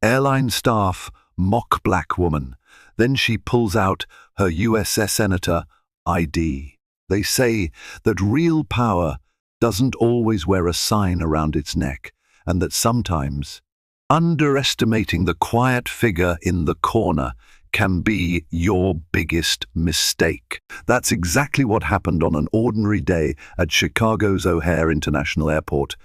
Airline staff mock black woman. Then she pulls out her USS Senator ID. They say that real power doesn't always wear a sign around its neck, and that sometimes underestimating the quiet figure in the corner can be your biggest mistake. That's exactly what happened on an ordinary day at Chicago's O'Hare International Airport,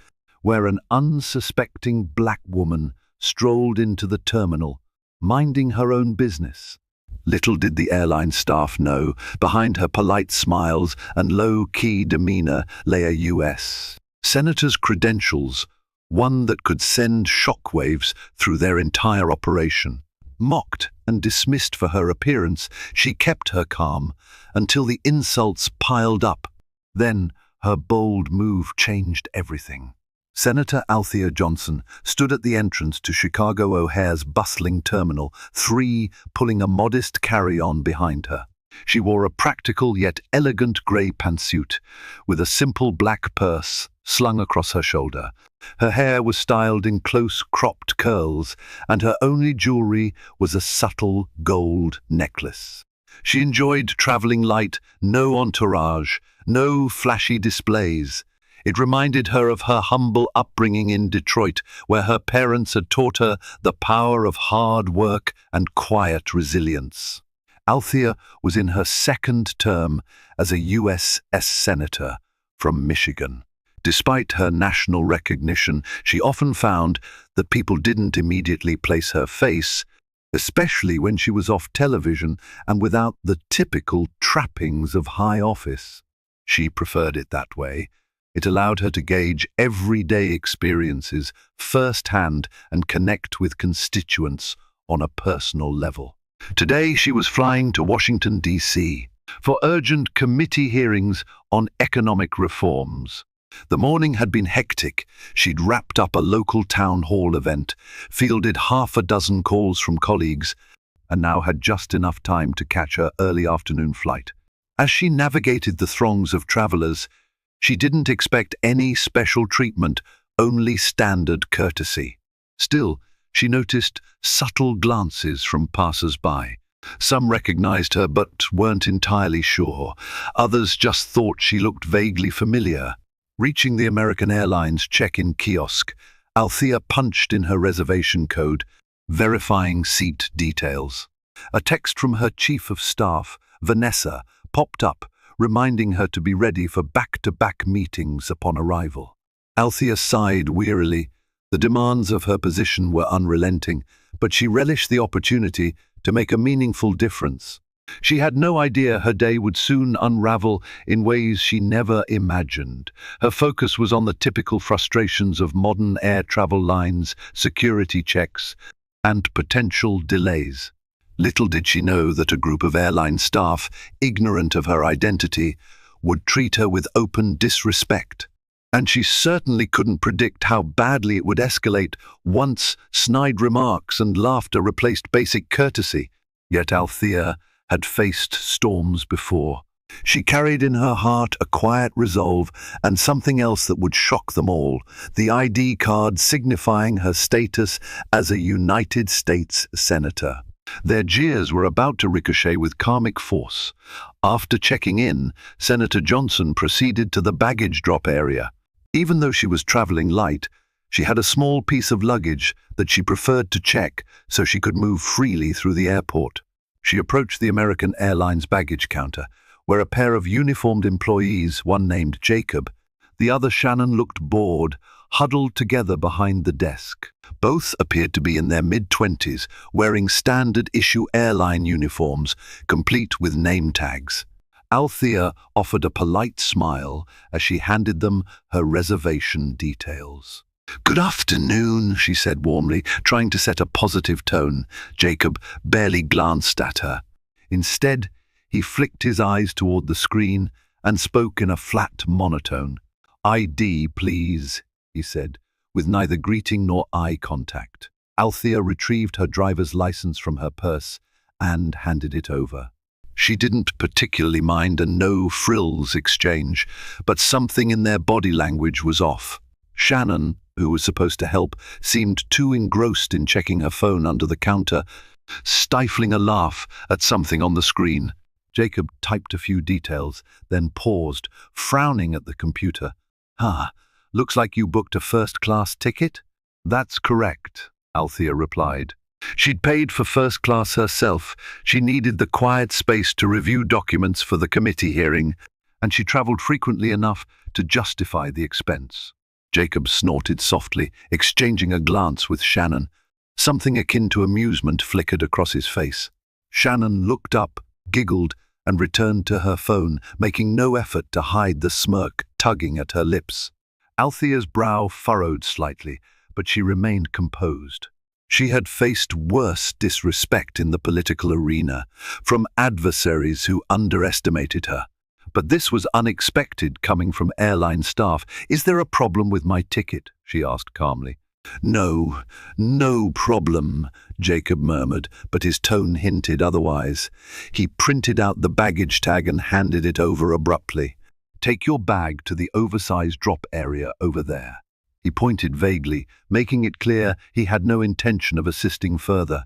where an unsuspecting black woman strolled into the terminal, minding her own business. Little did the airline staff know, behind her polite smiles and low-key demeanor lay a U.S. Senator's credentials, one that could send shockwaves through their entire operation. Mocked and dismissed for her appearance, she kept her calm until the insults piled up. Then her bold move changed everything. Senator Althea Johnson stood at the entrance to Chicago O'Hare's bustling Terminal 3, pulling a modest carry-on behind her. She wore a practical yet elegant grey pantsuit, with a simple black purse slung across her shoulder. Her hair was styled in close cropped curls, and her only jewelry was a subtle gold necklace. She enjoyed traveling light, no entourage, no flashy displays. It reminded her of her humble upbringing in Detroit, where her parents had taught her the power of hard work and quiet resilience. Althea was in her second term as a USS Senator from Michigan. Despite her national recognition, she often found that people didn't immediately place her face, especially when she was off television and without the typical trappings of high office. She preferred it that way. It allowed her to gauge everyday experiences firsthand and connect with constituents on a personal level. Today she was flying to Washington, D.C. for urgent committee hearings on economic reforms. The morning had been hectic. She'd wrapped up a local town hall event, fielded half a dozen calls from colleagues, and now had just enough time to catch her early afternoon flight. As she navigated the throngs of travelers, she didn't expect any special treatment, only standard courtesy. Still, she noticed subtle glances from passers-by. Some recognized her but weren't entirely sure. Others just thought she looked vaguely familiar. Reaching the American Airlines check-in kiosk, Althea punched in her reservation code, verifying seat details. A text from her chief of staff, Vanessa, popped up, reminding her to be ready for back-to-back meetings upon arrival. Althea sighed wearily. The demands of her position were unrelenting, but she relished the opportunity to make a meaningful difference. She had no idea her day would soon unravel in ways she never imagined. Her focus was on the typical frustrations of modern air travel lines, security checks, and potential delays. Little did she know that a group of airline staff, ignorant of her identity, would treat her with open disrespect. And she certainly couldn't predict how badly it would escalate once snide remarks and laughter replaced basic courtesy. Yet Althea had faced storms before. She carried in her heart a quiet resolve and something else that would shock them all, the ID card signifying her status as a United States Senator. Their jeers were about to ricochet with karmic force. After checking in, Senator Johnson proceeded to the baggage drop area. Even though she was traveling light, she had a small piece of luggage that she preferred to check so she could move freely through the airport. She approached the American Airlines baggage counter, where a pair of uniformed employees, one named Jacob, the other Shannon, looked bored, huddled together behind the desk. Both appeared to be in their mid-20s, wearing standard-issue airline uniforms, complete with name tags. Althea offered a polite smile as she handed them her reservation details. "Good afternoon," she said warmly, trying to set a positive tone. Jacob barely glanced at her. Instead, he flicked his eyes toward the screen and spoke in a flat monotone. "ID, please," he said, with neither greeting nor eye contact. Althea retrieved her driver's license from her purse and handed it over. She didn't particularly mind a no-frills exchange, but something in their body language was off. Shannon, who was supposed to help, seemed too engrossed in checking her phone under the counter, stifling a laugh at something on the screen. Jacob typed a few details, then paused, frowning at the computer. Looks like you booked a first-class ticket?" "That's correct," Althea replied. She'd paid for first class herself. She needed the quiet space to review documents for the committee hearing, and she travelled frequently enough to justify the expense. Jacob snorted softly, exchanging a glance with Shannon. Something akin to amusement flickered across his face. Shannon looked up, giggled, and returned to her phone, making no effort to hide the smirk tugging at her lips. Althea's brow furrowed slightly, but she remained composed. She had faced worse disrespect in the political arena, from adversaries who underestimated her. But this was unexpected coming from airline staff. "Is there a problem with my ticket?" she asked calmly. "No, no problem," Jacob murmured, but his tone hinted otherwise. He printed out the baggage tag and handed it over abruptly. "Take your bag to the oversized drop area over there." He pointed vaguely, making it clear he had no intention of assisting further.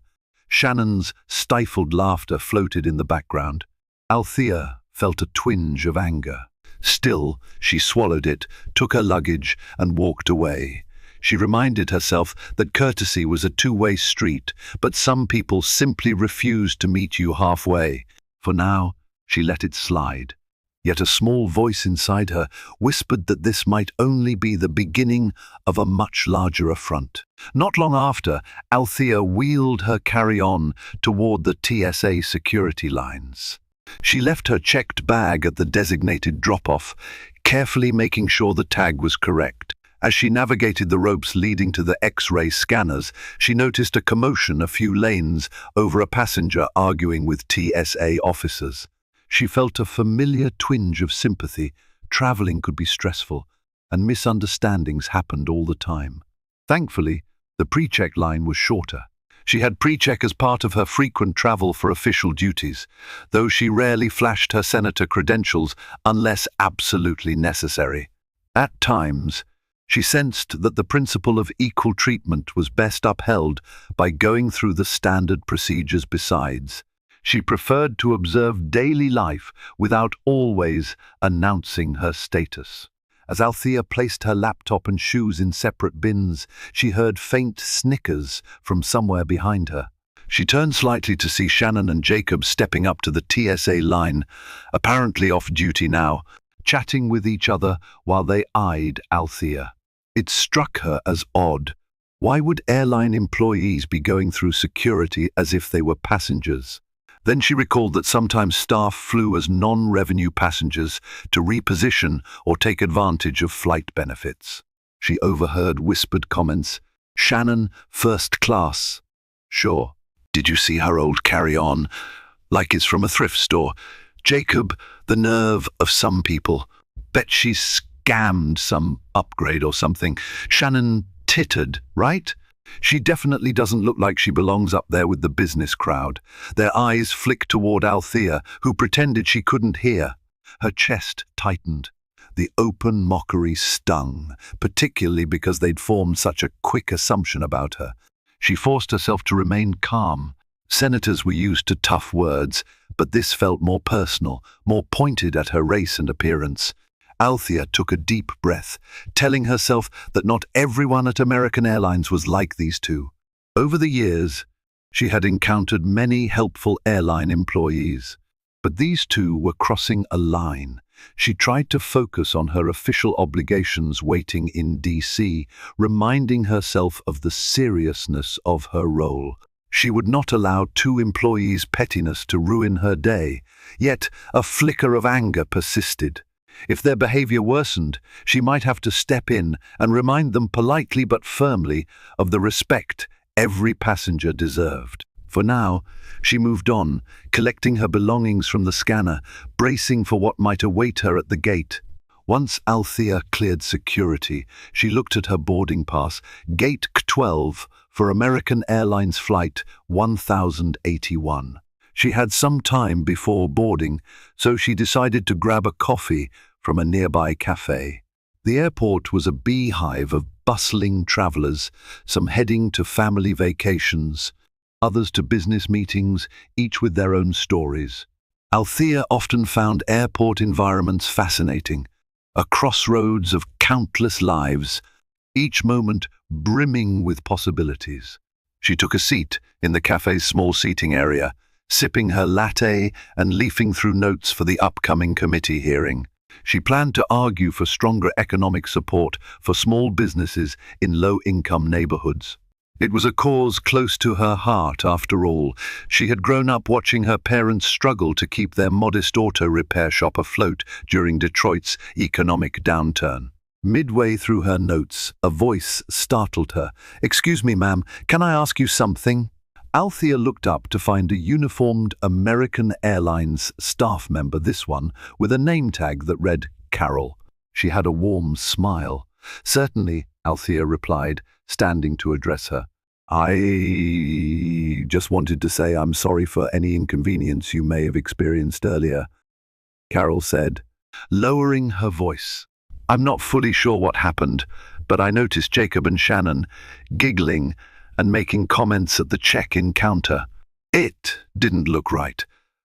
Shannon's stifled laughter floated in the background. Althea felt a twinge of anger. Still, she swallowed it, took her luggage, and walked away. She reminded herself that courtesy was a two-way street, but some people simply refused to meet you halfway. For now, she let it slide. Yet a small voice inside her whispered that this might only be the beginning of a much larger affront. Not long after, Althea wheeled her carry-on toward the TSA security lines. She left her checked bag at the designated drop-off, carefully making sure the tag was correct. As she navigated the ropes leading to the X-ray scanners, she noticed a commotion a few lanes over a passenger arguing with TSA officers. She felt a familiar twinge of sympathy. Traveling could be stressful, and misunderstandings happened all the time. Thankfully, the pre-check line was shorter. She had pre-check as part of her frequent travel for official duties, though she rarely flashed her senator credentials unless absolutely necessary. At times, she sensed that the principle of equal treatment was best upheld by going through the standard procedures besides. She preferred to observe daily life without always announcing her status. As Althea placed her laptop and shoes in separate bins, she heard faint snickers from somewhere behind her. She turned slightly to see Shannon and Jacob stepping up to the TSA line, apparently off duty now, chatting with each other while they eyed Althea. It struck her as odd. Why would airline employees be going through security as if they were passengers? Then she recalled that sometimes staff flew as non-revenue passengers to reposition or take advantage of flight benefits. She overheard whispered comments. "Shannon, first class." "Sure. Did you see her old carry-on? Like it's from a thrift store." "Jacob, the nerve of some people. Bet she's scammed some upgrade or something." Shannon tittered, "Right? She definitely doesn't look like she belongs up there with the business crowd." Their eyes flicked toward Althea, who pretended she couldn't hear. Her chest tightened. The open mockery stung, particularly because they'd formed such a quick assumption about her. She forced herself to remain calm. Senators were used to tough words, but this felt more personal, more pointed at her race and appearance. Althea took a deep breath, telling herself that not everyone at American Airlines was like these two. Over the years, she had encountered many helpful airline employees, but these two were crossing a line. She tried to focus on her official obligations waiting in D.C., reminding herself of the seriousness of her role. She would not allow two employees' pettiness to ruin her day, yet a flicker of anger persisted. If their behavior worsened, she might have to step in and remind them politely but firmly of the respect every passenger deserved. For now, she moved on, collecting her belongings from the scanner, bracing for what might await her at the gate. Once Althea cleared security, she looked at her boarding pass, Gate C12 for American Airlines Flight 1081. She had some time before boarding, so she decided to grab a coffee from a nearby cafe. The airport was a beehive of bustling travelers, some heading to family vacations, others to business meetings, each with their own stories. Althea often found airport environments fascinating, a crossroads of countless lives, each moment brimming with possibilities. She took a seat in the cafe's small seating area, sipping her latte and leafing through notes for the upcoming committee hearing. She planned to argue for stronger economic support for small businesses in low-income neighborhoods. It was a cause close to her heart, after all. She had grown up watching her parents struggle to keep their modest auto repair shop afloat during Detroit's economic downturn. Midway through her notes, a voice startled her. "Excuse me, ma'am, can I ask you something?" Althea looked up to find a uniformed American Airlines staff member, this one with a name tag that read Carol. She had a warm smile. "Certainly," Althea replied, standing to address her. "I just wanted to say I'm sorry for any inconvenience you may have experienced earlier," Carol said, lowering her voice. "I'm not fully sure what happened, but I noticed Jacob and Shannon giggling and making comments at the check-in counter. It didn't look right."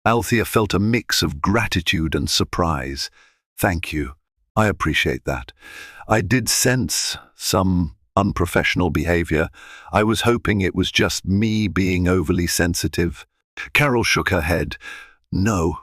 Althea felt a mix of gratitude and surprise. "Thank you. I appreciate that. I did sense some unprofessional behavior. I was hoping it was just me being overly sensitive." Carol shook her head. "No,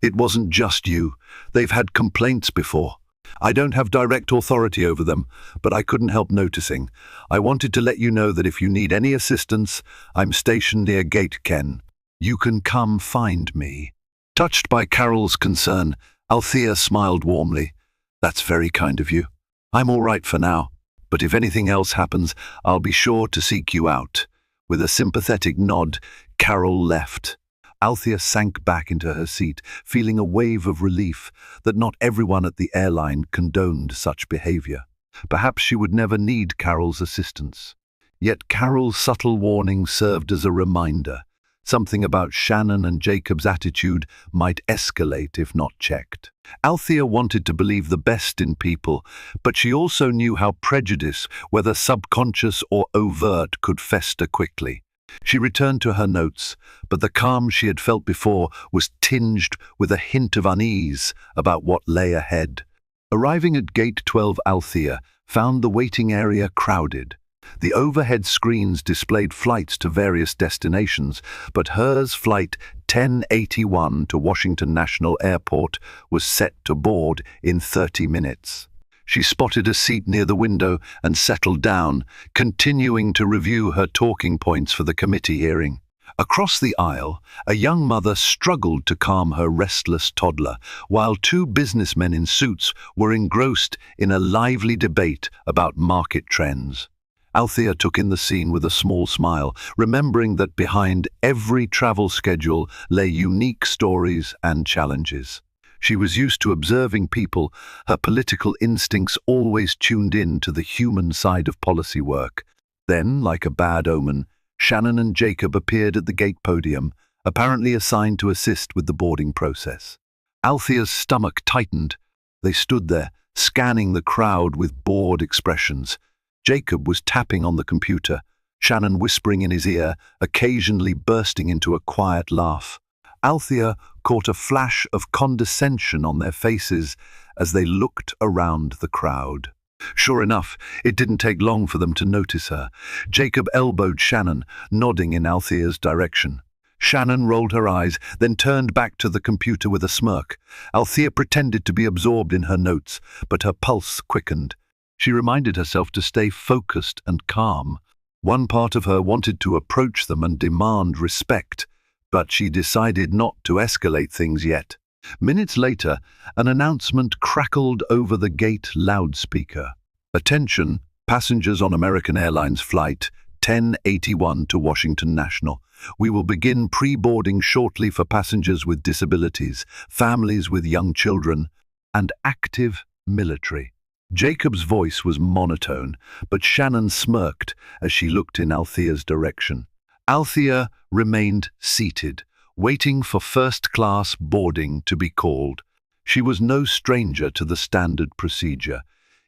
it wasn't just you. They've had complaints before. I don't have direct authority over them, but I couldn't help noticing. I wanted to let you know that if you need any assistance, I'm stationed near Gate Ken. You can come find me." Touched by Carol's concern, Althea smiled warmly. "That's very kind of you. I'm all right for now, but if anything else happens, I'll be sure to seek you out." With a sympathetic nod, Carol left. Althea sank back into her seat, feeling a wave of relief that not everyone at the airline condoned such behavior. Perhaps she would never need Carol's assistance. Yet Carol's subtle warning served as a reminder. Something about Shannon and Jacob's attitude might escalate if not checked. Althea wanted to believe the best in people, but she also knew how prejudice, whether subconscious or overt, could fester quickly. She returned to her notes, but the calm she had felt before was tinged with a hint of unease about what lay ahead. Arriving at Gate 12, Althea found the waiting area crowded. The overhead screens displayed flights to various destinations, but hers, flight 1081 to Washington National Airport, was set to board in 30 minutes. She spotted a seat near the window and settled down, continuing to review her talking points for the committee hearing. Across the aisle, a young mother struggled to calm her restless toddler, while two businessmen in suits were engrossed in a lively debate about market trends. Althea took in the scene with a small smile, remembering that behind every travel schedule lay unique stories and challenges. She was used to observing people, her political instincts always tuned in to the human side of policy work. Then, like a bad omen, Shannon and Jacob appeared at the gate podium, apparently assigned to assist with the boarding process. Althea's stomach tightened. They stood there, scanning the crowd with bored expressions. Jacob was tapping on the computer, Shannon whispering in his ear, occasionally bursting into a quiet laugh. Althea caught a flash of condescension on their faces as they looked around the crowd. Sure enough, it didn't take long for them to notice her. Jacob elbowed Shannon, nodding in Althea's direction. Shannon rolled her eyes, then turned back to the computer with a smirk. Althea pretended to be absorbed in her notes, but her pulse quickened. She reminded herself to stay focused and calm. One part of her wanted to approach them and demand respect, but she decided not to escalate things yet. Minutes later, an announcement crackled over the gate loudspeaker. "Attention, passengers on American Airlines Flight 1081 to Washington National. We will begin pre-boarding shortly for passengers with disabilities, families with young children, and active military." Jacob's voice was monotone, but Shannon smirked as she looked in Althea's direction. Althea remained seated, waiting for first-class boarding to be called. She was no stranger to the standard procedure.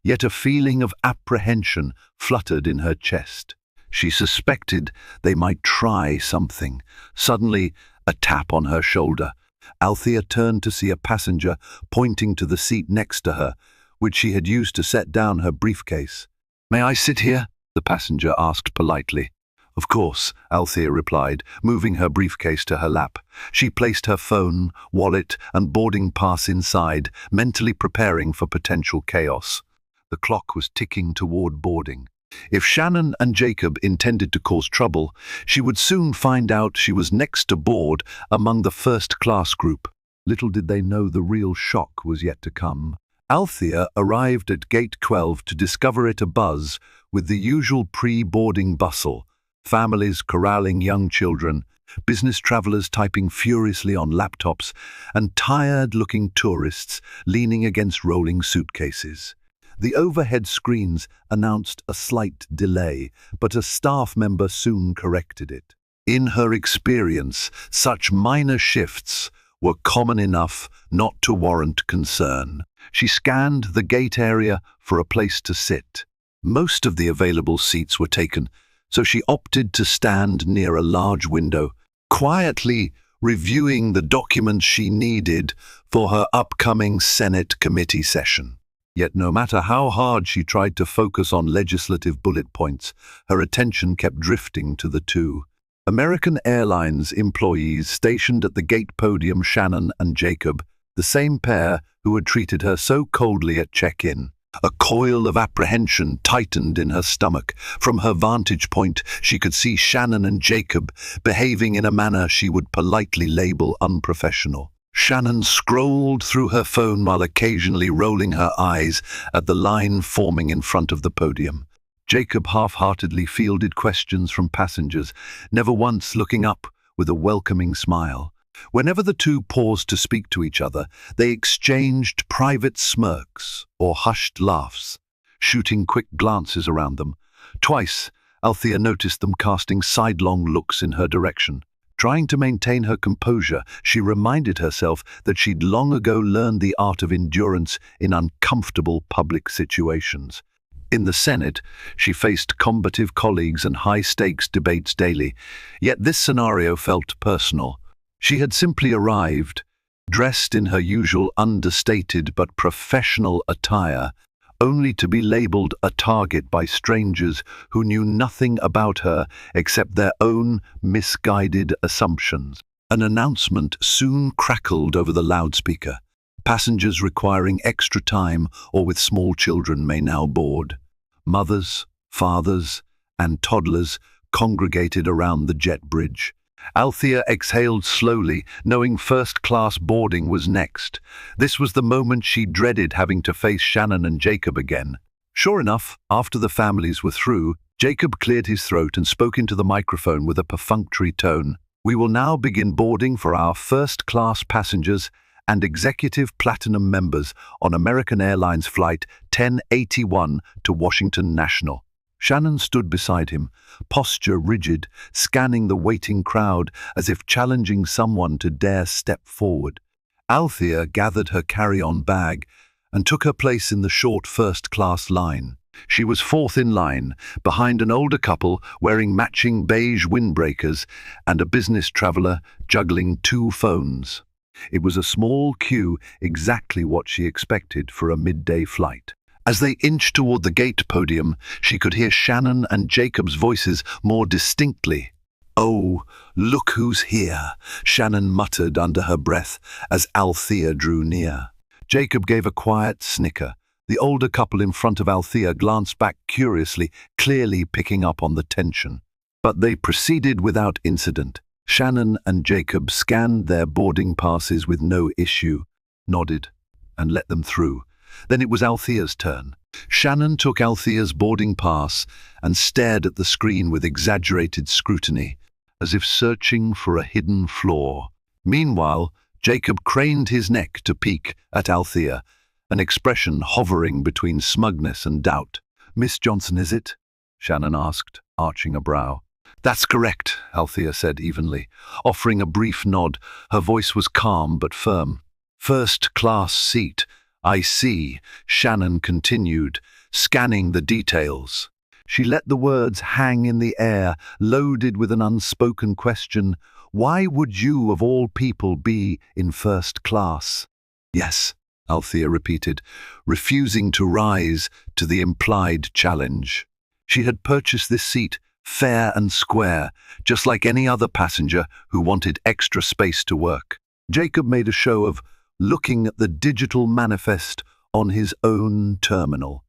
yet a feeling of apprehension fluttered in her chest. She suspected they might try something. Suddenly, a tap on her shoulder. Althea turned to see a passenger pointing to the seat next to her, which she had used to set down her briefcase. "May I sit here?" the passenger asked politely. "Of course," Althea replied, moving her briefcase to her lap. She placed her phone, wallet, and boarding pass inside, mentally preparing for potential chaos. The clock was ticking toward boarding. If Shannon and Jacob intended to cause trouble, she would soon find out she was next to board among the first-class group. Little did they know the real shock was yet to come. Althea arrived at Gate 12 to discover it abuzz with the usual pre-boarding bustle, families corralling young children, business travelers typing furiously on laptops, and tired-looking tourists leaning against rolling suitcases. The overhead screens announced a slight delay, but a staff member soon corrected it. In her experience, such minor shifts were common enough not to warrant concern. She scanned the gate area for a place to sit. Most of the available seats were taken, so she opted to stand near a large window, quietly reviewing the documents she needed for her upcoming Senate committee session. Yet no matter how hard she tried to focus on legislative bullet points, her attention kept drifting to the two American Airlines employees stationed at the gate podium, Shannon and Jacob, the same pair who had treated her so coldly at check-in. A coil of apprehension tightened in her stomach. From her vantage point, she could see Shannon and Jacob behaving in a manner she would politely label unprofessional. Shannon scrolled through her phone while occasionally rolling her eyes at the line forming in front of the podium. Jacob half-heartedly fielded questions from passengers, never once looking up with a welcoming smile. Whenever the two paused to speak to each other, they exchanged private smirks or hushed laughs, shooting quick glances around them. Twice, Althea noticed them casting sidelong looks in her direction. Trying to maintain her composure, she reminded herself that she'd long ago learned the art of endurance in uncomfortable public situations. In the Senate, she faced combative colleagues and high-stakes debates daily, yet this scenario felt personal. She had simply arrived, dressed in her usual understated but professional attire, only to be labeled a target by strangers who knew nothing about her except their own misguided assumptions. An announcement soon crackled over the loudspeaker. Passengers requiring extra time or with small children may now board. Mothers, fathers, and toddlers congregated around the jet bridge. Althea exhaled slowly, knowing first-class boarding was next. This was the moment she dreaded, having to face Shannon and Jacob again. Sure enough, after the families were through, Jacob cleared his throat and spoke into the microphone with a perfunctory tone. "We will now begin boarding for our first-class passengers and executive platinum members on American Airlines Flight 1081 to Washington National." Shannon stood beside him, posture rigid, scanning the waiting crowd as if challenging someone to dare step forward. Althea gathered her carry-on bag and took her place in the short first-class line. She was fourth in line, behind an older couple wearing matching beige windbreakers and a business traveler juggling two phones. It was a small queue, exactly what she expected for a midday flight. As they inched toward the gate podium, she could hear Shannon and Jacob's voices more distinctly. "Oh, look who's here," Shannon muttered under her breath as Althea drew near. Jacob gave a quiet snicker. The older couple in front of Althea glanced back curiously, clearly picking up on the tension. But they proceeded without incident. Shannon and Jacob scanned their boarding passes with no issue, nodded, and let them through. Then it was Althea's turn. Shannon took Althea's boarding pass and stared at the screen with exaggerated scrutiny, as if searching for a hidden flaw. Meanwhile, Jacob craned his neck to peek at Althea, an expression hovering between smugness and doubt. "Miss Johnson, is it?" Shannon asked, arching a brow. "That's correct," Althea said evenly, offering a brief nod. Her voice was calm but firm. "First-class seat. I see," Shannon continued, scanning the details. She let the words hang in the air, loaded with an unspoken question. Why would you, of all people, be in first class? Yes, Althea repeated, refusing to rise to the implied challenge. She had purchased this seat fair and square, just like any other passenger who wanted extra space to work. Jacob made a show of looking at the digital manifest on his own terminal.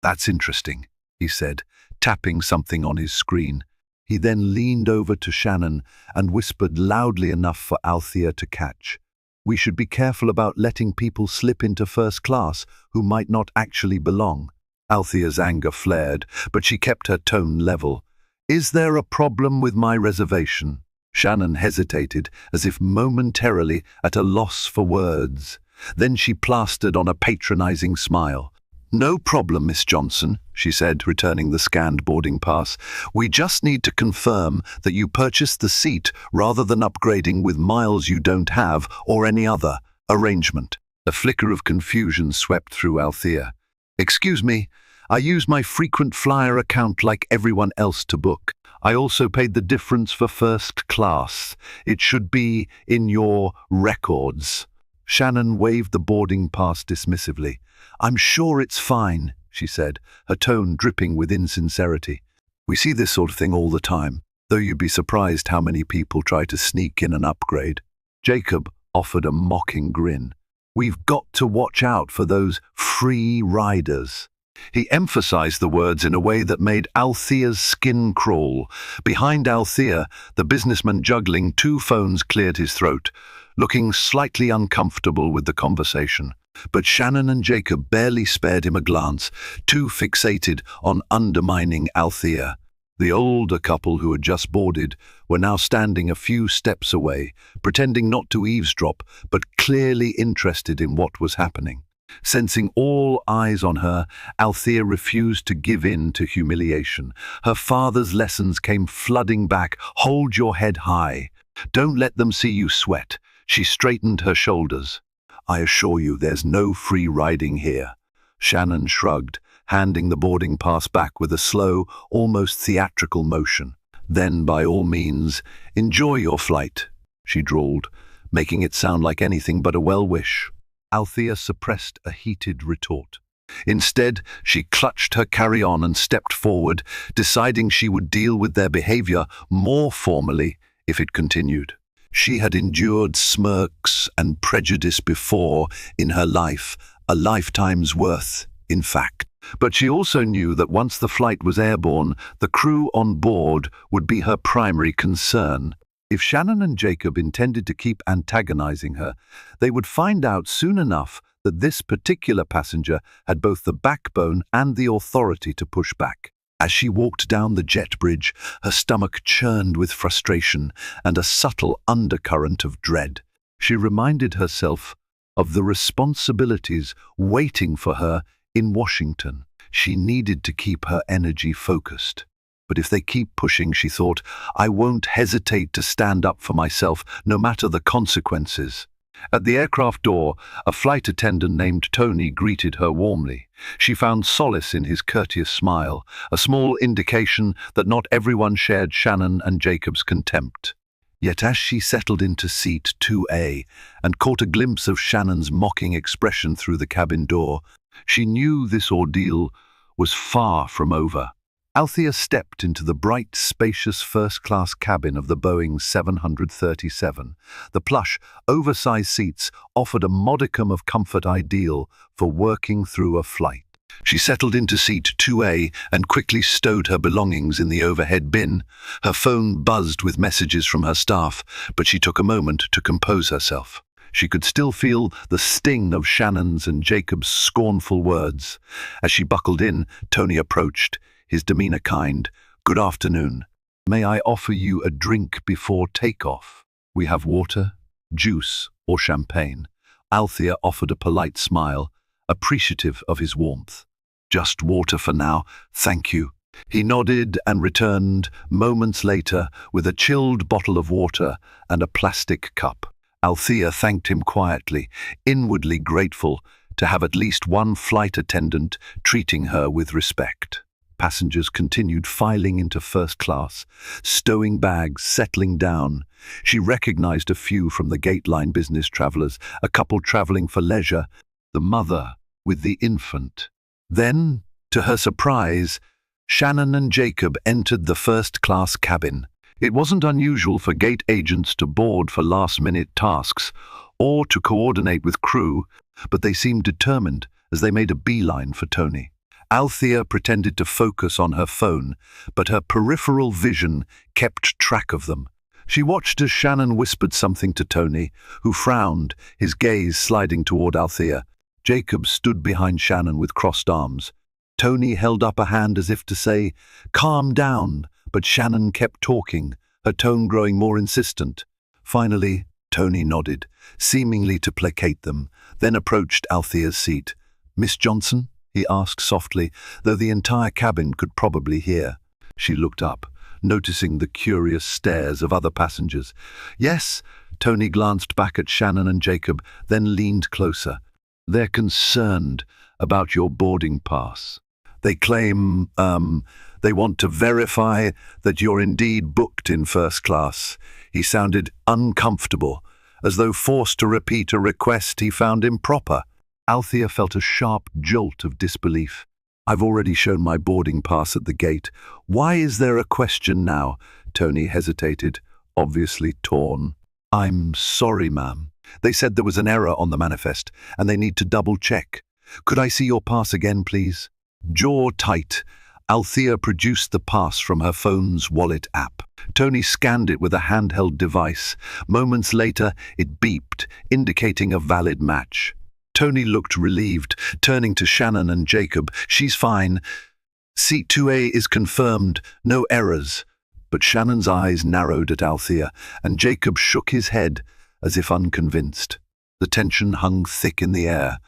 That's interesting, he said, tapping something on his screen. He then leaned over to Shannon and whispered loudly enough for Althea to catch. We should be careful about letting people slip into first class who might not actually belong. Althea's anger flared, but she kept her tone level. Is there a problem with my reservation? Shannon hesitated, as if momentarily at a loss for words. Then she plastered on a patronizing smile. No problem, Miss Johnson, she said, returning the scanned boarding pass. We just need to confirm that you purchased the seat rather than upgrading with miles you don't have or any other arrangement. A flicker of confusion swept through Althea. Excuse me, I use my frequent flyer account like everyone else to book. I also paid the difference for first class. It should be in your records. Shannon waved the boarding pass dismissively. I'm sure it's fine, she said, her tone dripping with insincerity. We see this sort of thing all the time, though you'd be surprised how many people try to sneak in an upgrade. Jacob offered a mocking grin. We've got to watch out for those free riders. He emphasized the words in a way that made Althea's skin crawl. Behind Althea, the businessman juggling two phones cleared his throat, looking slightly uncomfortable with the conversation. But Shannon and Jacob barely spared him a glance, too fixated on undermining Althea. The older couple who had just boarded were now standing a few steps away, pretending not to eavesdrop, but clearly interested in what was happening. Sensing all eyes on her, Althea refused to give in to humiliation. Her father's lessons came flooding back. Hold your head high. Don't let them see you sweat. She straightened her shoulders. I assure you there's no free riding here. Shannon shrugged, handing the boarding pass back with a slow, almost theatrical motion. Then, by all means, enjoy your flight, she drawled, making it sound like anything but a well-wish. Althea suppressed a heated retort. Instead, she clutched her carry-on and stepped forward, deciding she would deal with their behavior more formally if it continued. She had endured smirks and prejudice before in her life, a lifetime's worth, in fact. But she also knew that once the flight was airborne, the crew on board would be her primary concern. If Shannon and Jacob intended to keep antagonizing her, they would find out soon enough that this particular passenger had both the backbone and the authority to push back. As she walked down the jet bridge, her stomach churned with frustration and a subtle undercurrent of dread. She reminded herself of the responsibilities waiting for her in Washington. She needed to keep her energy focused. But if they keep pushing, she thought, I won't hesitate to stand up for myself, no matter the consequences. At the aircraft door, a flight attendant named Tony greeted her warmly. She found solace in his courteous smile, a small indication that not everyone shared Shannon and Jacob's contempt. Yet as she settled into seat 2A and caught a glimpse of Shannon's mocking expression through the cabin door, she knew this ordeal was far from over. Althea stepped into the bright, spacious first-class cabin of the Boeing 737. The plush, oversized seats offered a modicum of comfort ideal for working through a flight. She settled into seat 2A and quickly stowed her belongings in the overhead bin. Her phone buzzed with messages from her staff, but she took a moment to compose herself. She could still feel the sting of Shannon's and Jacob's scornful words. As she buckled in, Tony approached, his demeanor kind. Good afternoon. May I offer you a drink before takeoff? We have water, juice, or champagne. Althea offered a polite smile, appreciative of his warmth. Just water for now, thank you. He nodded and returned moments later with a chilled bottle of water and a plastic cup. Althea thanked him quietly, inwardly grateful to have at least one flight attendant treating her with respect. Passengers continued filing into first class, stowing bags, settling down. She recognized a few from the gate-line business travelers, a couple traveling for leisure, the mother with the infant. Then, to her surprise, Shannon and Jacob entered the first-class cabin. It wasn't unusual for gate agents to board for last-minute tasks or to coordinate with crew, but they seemed determined as they made a beeline for Tony. Althea pretended to focus on her phone, but her peripheral vision kept track of them. She watched as Shannon whispered something to Tony, who frowned, his gaze sliding toward Althea. Jacob stood behind Shannon with crossed arms. Tony held up a hand as if to say, "Calm down," but Shannon kept talking, her tone growing more insistent. Finally, Tony nodded, seemingly to placate them, then approached Althea's seat. "Miss Johnson?" he asked softly, though the entire cabin could probably hear. She looked up, noticing the curious stares of other passengers. "Yes," Tony glanced back at Shannon and Jacob, then leaned closer. "They're concerned about your boarding pass. They claim, they want to verify that you're indeed booked in first class." He sounded uncomfortable, as though forced to repeat a request he found improper. Althea felt a sharp jolt of disbelief. "I've already shown my boarding pass at the gate. Why is there a question now?" Tony hesitated, obviously torn. "I'm sorry, ma'am. They said there was an error on the manifest, and they need to double-check. Could I see your pass again, please?" Jaw tight, Althea produced the pass from her phone's wallet app. Tony scanned it with a handheld device. Moments later, it beeped, indicating a valid match. Tony looked relieved, turning to Shannon and Jacob. "She's fine. Seat 2A is confirmed, no errors." But Shannon's eyes narrowed at Althea, and Jacob shook his head, as if unconvinced. The tension hung thick in the air.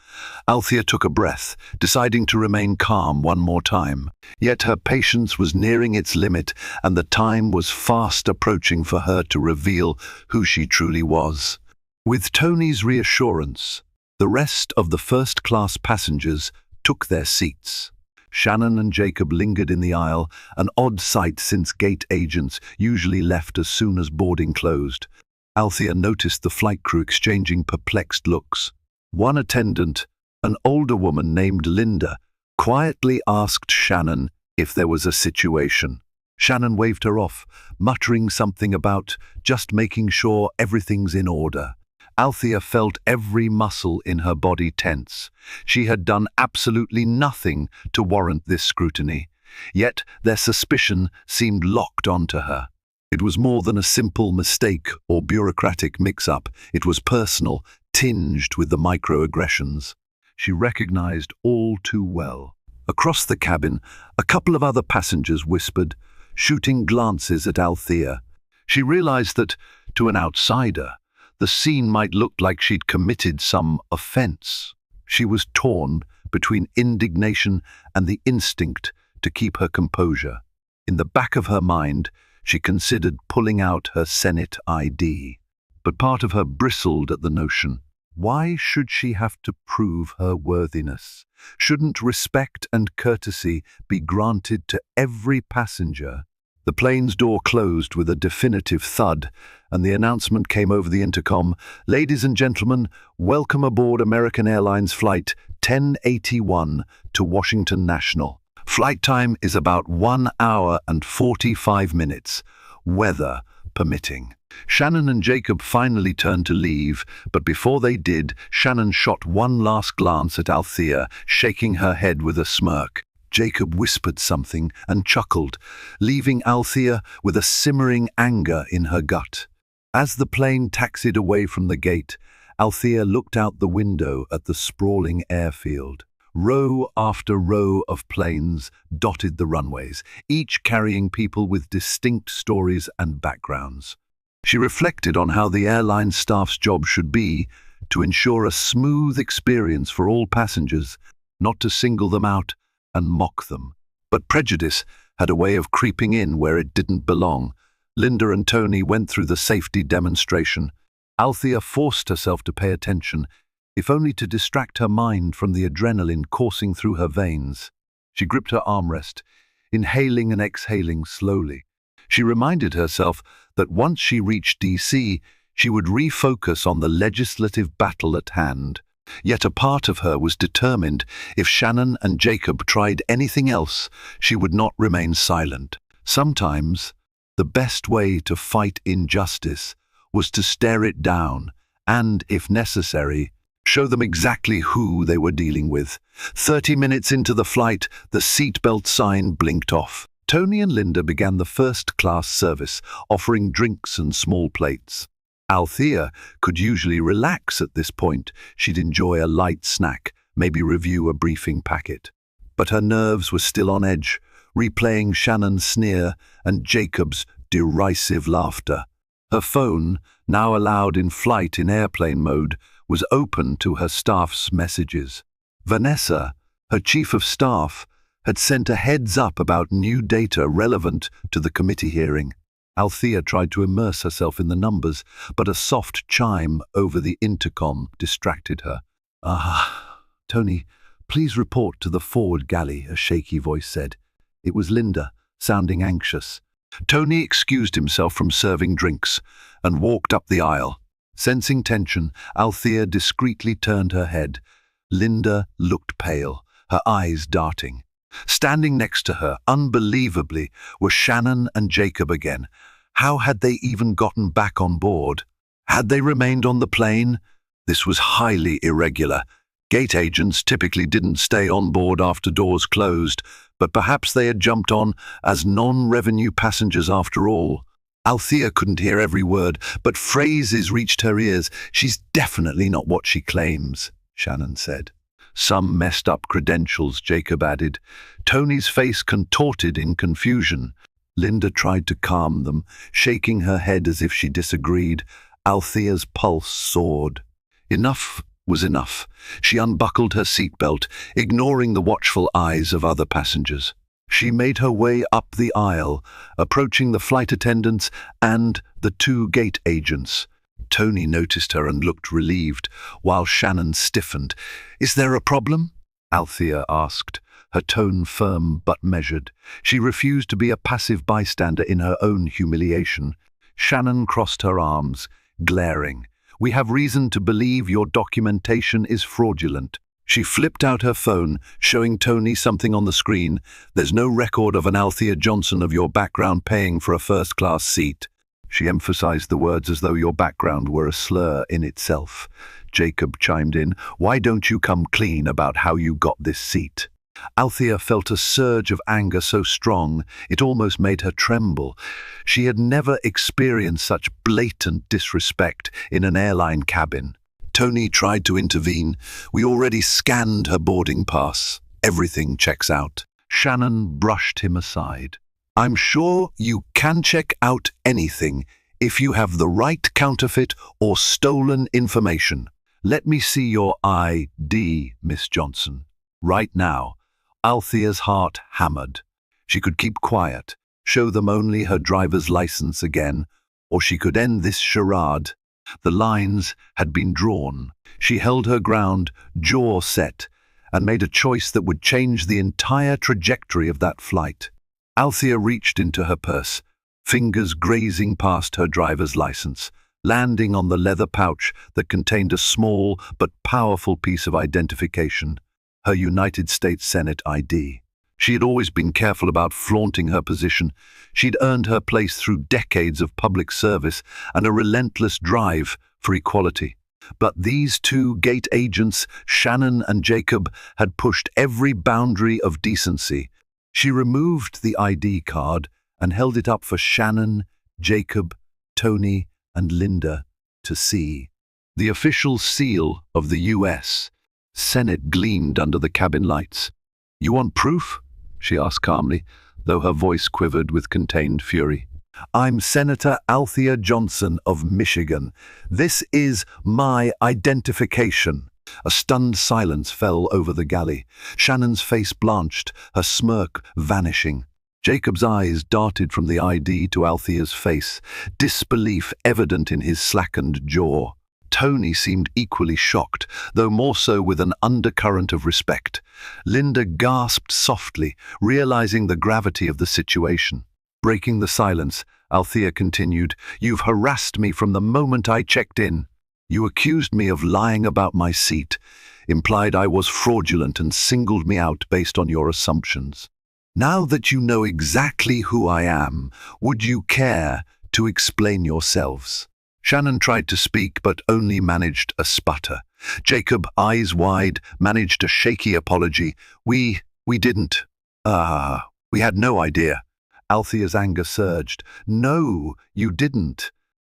Althea took a breath, deciding to remain calm one more time. Yet her patience was nearing its limit, and the time was fast approaching for her to reveal who she truly was. With Tony's reassurance, the rest of the first-class passengers took their seats. Shannon and Jacob lingered in the aisle, an odd sight since gate agents usually left as soon as boarding closed. Althea noticed the flight crew exchanging perplexed looks. One attendant, an older woman named Linda, quietly asked Shannon if there was a situation. Shannon waved her off, muttering something about just making sure everything's in order. Althea felt every muscle in her body tense. She had done absolutely nothing to warrant this scrutiny, yet their suspicion seemed locked onto her. It was more than a simple mistake or bureaucratic mix-up. It was personal, tinged with the microaggressions. She recognized all too well. Across the cabin, a couple of other passengers whispered, shooting glances at Althea. She realized that, to an outsider, the scene might look like she'd committed some offense. She was torn between indignation and the instinct to keep her composure. In the back of her mind, she considered pulling out her Senate ID, but part of her bristled at the notion. Why should she have to prove her worthiness? Shouldn't respect and courtesy be granted to every passenger? The plane's door closed with a definitive thud, and the announcement came over the intercom. "Ladies and gentlemen, welcome aboard American Airlines Flight 1081 to Washington National. Flight time is about 1 hour and 45 minutes, weather permitting." Shannon and Jacob finally turned to leave, but before they did, Shannon shot one last glance at Althea, shaking her head with a smirk. Jacob whispered something and chuckled, leaving Althea with a simmering anger in her gut. As the plane taxied away from the gate, Althea looked out the window at the sprawling airfield. Row after row of planes dotted the runways, each carrying people with distinct stories and backgrounds. She reflected on how the airline staff's job should be to ensure a smooth experience for all passengers, not to single them out and mock them. But prejudice had a way of creeping in where it didn't belong. Linda and Tony went through the safety demonstration. Althea forced herself to pay attention, if only to distract her mind from the adrenaline coursing through her veins. She gripped her armrest, inhaling and exhaling slowly. She reminded herself that once she reached DC, she would refocus on the legislative battle at hand. Yet a part of her was determined if Shannon and Jacob tried anything else, she would not remain silent. Sometimes, the best way to fight injustice was to stare it down and, if necessary, show them exactly who they were dealing with. 30 minutes into the flight, the seatbelt sign blinked off. Tony and Linda began the first-class service, offering drinks and small plates. Althea could usually relax at this point. She'd enjoy a light snack, maybe review a briefing packet. But her nerves were still on edge, replaying Shannon's sneer and Jacob's derisive laughter. Her phone, now allowed in flight in airplane mode, was open to her staff's messages. Vanessa, her chief of staff, had sent a heads-up about new data relevant to the committee hearing. Althea tried to immerse herself in the numbers, but a soft chime over the intercom distracted her. Tony, please report to the forward galley," a shaky voice said. It was Linda, sounding anxious. Tony excused himself from serving drinks and walked up the aisle. Sensing tension, Althea discreetly turned her head. Linda looked pale, her eyes darting. Standing next to her, unbelievably, were Shannon and Jacob again. How had they even gotten back on board? Had they remained on the plane? This was highly irregular. Gate agents typically didn't stay on board after doors closed, but perhaps they had jumped on as non-revenue passengers after all. Althea couldn't hear every word, but phrases reached her ears. "She's definitely not what she claims," Shannon said. "Some messed up credentials," Jacob added. Tony's face contorted in confusion. Linda tried to calm them, shaking her head as if she disagreed. Althea's pulse soared. Enough was enough. She unbuckled her seatbelt, ignoring the watchful eyes of other passengers. She made her way up the aisle, approaching the flight attendants and the 2 gate agents. Tony noticed her and looked relieved, while Shannon stiffened. "Is there a problem?" Althea asked, her tone firm but measured. She refused to be a passive bystander in her own humiliation. Shannon crossed her arms, glaring. "We have reason to believe your documentation is fraudulent." She flipped out her phone, showing Tony something on the screen. "There's no record of an Althea Johnson of your background paying for a first-class seat." She emphasized the words as though your background were a slur in itself. Jacob chimed in, "Why don't you come clean about how you got this seat?" Althea felt a surge of anger so strong it almost made her tremble. She had never experienced such blatant disrespect in an airline cabin. Tony tried to intervene. "We already scanned her boarding pass. Everything checks out." Shannon brushed him aside. "I'm sure you can check out anything if you have the right counterfeit or stolen information. Let me see your ID, Miss Johnson. Right now." Althea's heart hammered. She could keep quiet, show them only her driver's license again, or she could end this charade. The lines had been drawn. She held her ground, jaw set, and made a choice that would change the entire trajectory of that flight. Althea reached into her purse, fingers grazing past her driver's license, landing on the leather pouch that contained a small but powerful piece of identification, her United States Senate ID. She had always been careful about flaunting her position. She'd earned her place through decades of public service and a relentless drive for equality. But these 2 gate agents, Shannon and Jacob, had pushed every boundary of decency. She removed the ID card and held it up for Shannon, Jacob, Tony, and Linda to see. The official seal of the U.S. Senate gleamed under the cabin lights. "You want proof?" she asked calmly, though her voice quivered with contained fury. "I'm Senator Althea Johnson of Michigan. This is my identification." A stunned silence fell over the galley. Shannon's face blanched, her smirk vanishing. Jacob's eyes darted from the ID to Althea's face, disbelief evident in his slackened jaw. Tony seemed equally shocked, though more so with an undercurrent of respect. Linda gasped softly, realizing the gravity of the situation. Breaking the silence, Althea continued, "You've harassed me from the moment I checked in. You accused me of lying about my seat, implied I was fraudulent and singled me out based on your assumptions. Now that you know exactly who I am, would you care to explain yourselves?" Shannon tried to speak but only managed a sputter. Jacob, eyes wide, managed a shaky apology. We didn't. We had no idea." Althea's anger surged. "No, you didn't.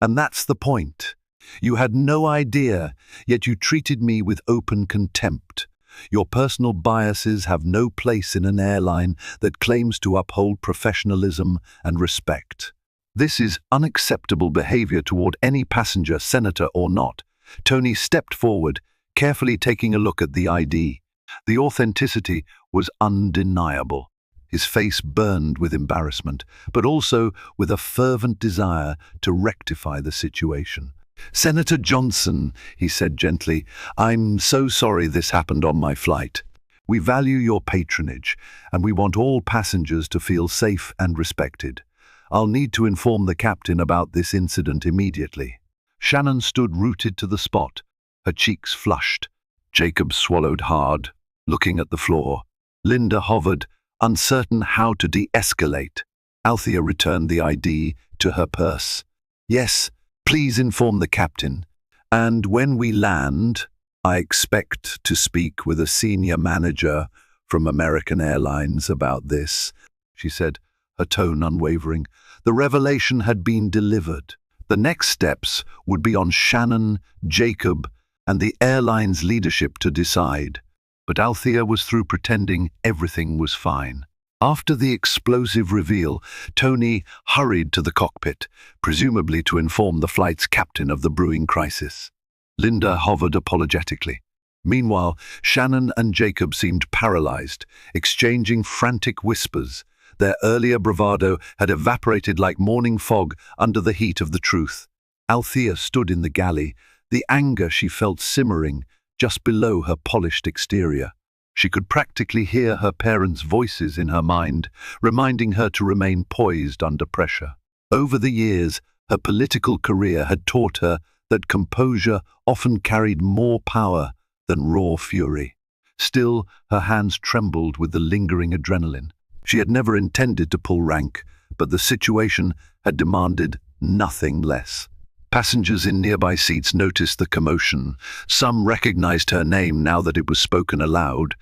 And that's the point. You had no idea, yet you treated me with open contempt. Your personal biases have no place in an airline that claims to uphold professionalism and respect. This is unacceptable behavior toward any passenger, senator or not." Tony stepped forward, carefully taking a look at the ID. The authenticity was undeniable. His face burned with embarrassment, but also with a fervent desire to rectify the situation. "Senator Johnson," he said gently, "I'm so sorry this happened on my flight. We value your patronage, and we want all passengers to feel safe and respected. I'll need to inform the captain about this incident immediately." Shannon stood rooted to the spot, her cheeks flushed. Jacob swallowed hard, looking at the floor. Linda hovered, uncertain how to de-escalate. Althea returned the ID to her purse. "Yes, please inform the captain. And when we land, I expect to speak with a senior manager from American Airlines about this," she said, her tone unwavering. The revelation had been delivered. The next steps would be on Shannon, Jacob, and the airline's leadership to decide. But Althea was through pretending everything was fine. After the explosive reveal, Tony hurried to the cockpit, presumably to inform the flight's captain of the brewing crisis. Linda hovered apologetically. Meanwhile, Shannon and Jacob seemed paralyzed, exchanging frantic whispers. Their earlier bravado had evaporated like morning fog under the heat of the truth. Althea stood in the galley, the anger she felt simmering just below her polished exterior. She could practically hear her parents' voices in her mind, reminding her to remain poised under pressure. Over the years, her political career had taught her that composure often carried more power than raw fury. Still, her hands trembled with the lingering adrenaline. She had never intended to pull rank, but the situation had demanded nothing less. Passengers in nearby seats noticed the commotion. Some recognized her name now that it was spoken aloud.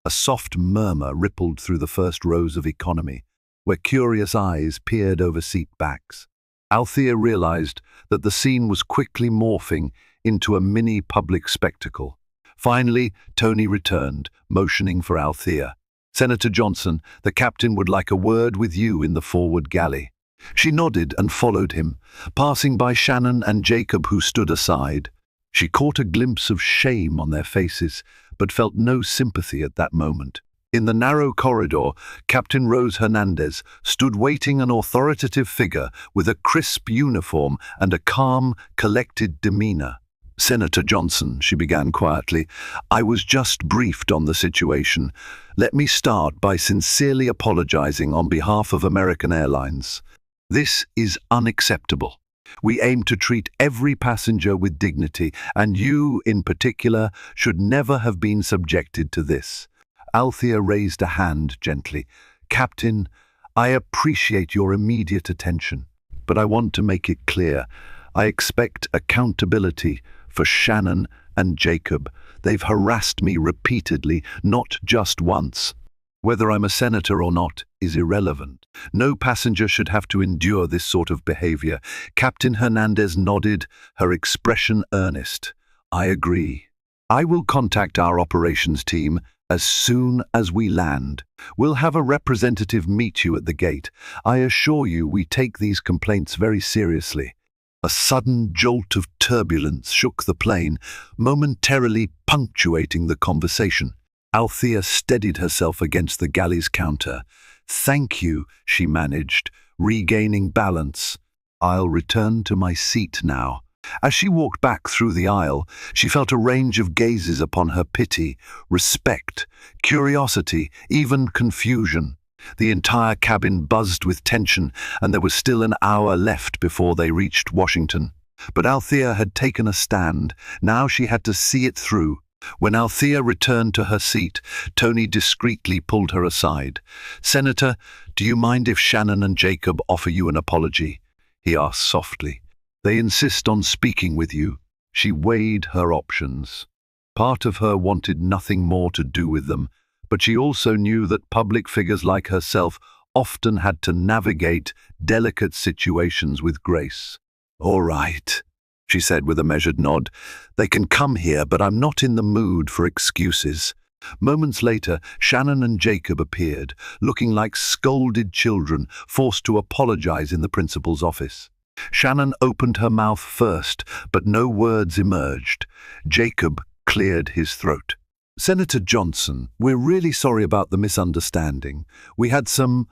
A soft murmur rippled through the first rows of economy, where curious eyes peered over seat backs. Althea realized that the scene was quickly morphing into a mini public spectacle. Finally, Tony returned, motioning for Althea. "Senator Johnson, the captain would like a word with you in the forward galley." She nodded and followed him, passing by Shannon and Jacob, who stood aside. She caught a glimpse of shame on their faces, but felt no sympathy at that moment. In the narrow corridor, Captain Rose Hernandez stood waiting, an authoritative figure with a crisp uniform and a calm, collected demeanor. "Senator Johnson," she began quietly, "I was just briefed on the situation. Let me start by sincerely apologizing on behalf of American Airlines. This is unacceptable. We aim to treat every passenger with dignity, and you, in particular, should never have been subjected to this." Althea raised a hand gently. "Captain, I appreciate your immediate attention, but I want to make it clear. I expect accountability for Shannon and Jacob. They've harassed me repeatedly, not just once. Whether I'm a senator or not is irrelevant. No passenger should have to endure this sort of behavior." Captain Hernandez nodded, her expression earnest. "I agree. I will contact our operations team as soon as we land. We'll have a representative meet you at the gate. I assure you we take these complaints very seriously." A sudden jolt of turbulence shook the plane, momentarily punctuating the conversation. Althea steadied herself against the galley's counter. "Thank you," she managed, regaining balance. "I'll return to my seat now." As she walked back through the aisle, she felt a range of gazes upon her: pity, respect, curiosity, even confusion. The entire cabin buzzed with tension, and there was still an hour left before they reached Washington. But Althea had taken a stand. Now she had to see it through. When Althea returned to her seat, Tony discreetly pulled her aside. "Senator, do you mind if Shannon and Jacob offer you an apology?" he asked softly. "They insist on speaking with you." She weighed her options. Part of her wanted nothing more to do with them, but she also knew that public figures like herself often had to navigate delicate situations with grace. "All right," she said with a measured nod. "They can come here, but I'm not in the mood for excuses." Moments later, Shannon and Jacob appeared, looking like scolded children forced to apologize in the principal's office. Shannon opened her mouth first, but no words emerged. Jacob cleared his throat. "Senator Johnson, we're really sorry about the misunderstanding. We had some